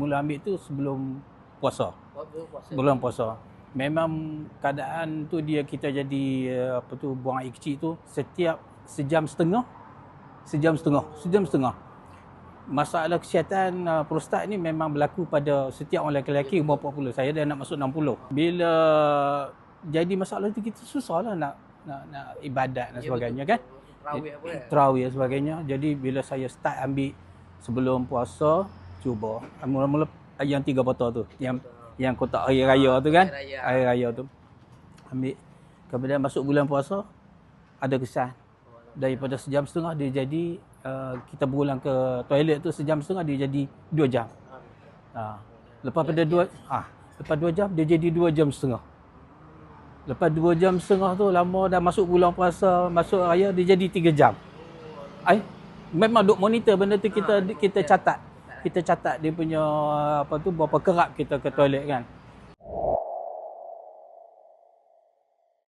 mula ambil tu sebelum puasa. Bulan puasa. Memang keadaan tu kita jadi buang air kecil tu setiap sejam setengah. Masalah kesihatan prostat ni memang berlaku pada setiap orang lelaki umur 40. Saya dah nak masuk 60. Bila jadi masalah tu kita susahlah nak ibadat dan sebagainya kan. Tarawih dan sebagainya. Jadi bila saya start ambil sebelum puasa, cuba mula-mula yang 3 botol tu, yang kotak hari raya tu kan. Hari raya tu. Ambil. Kemudian masuk bulan puasa ada kesan. Daripada sejam setengah dia jadi kita berulang ke toilet tu sejam setengah dia jadi 2 jam. Lepas pada 2 jam dia jadi 2 jam setengah. Lepas 2 jam setengah tu lama dah masuk bulan puasa, masuk raya dia jadi 3 jam. Memang duk monitor benda tu kita catat. Kita catat dia punya berapa kerap kita ke toilet kan.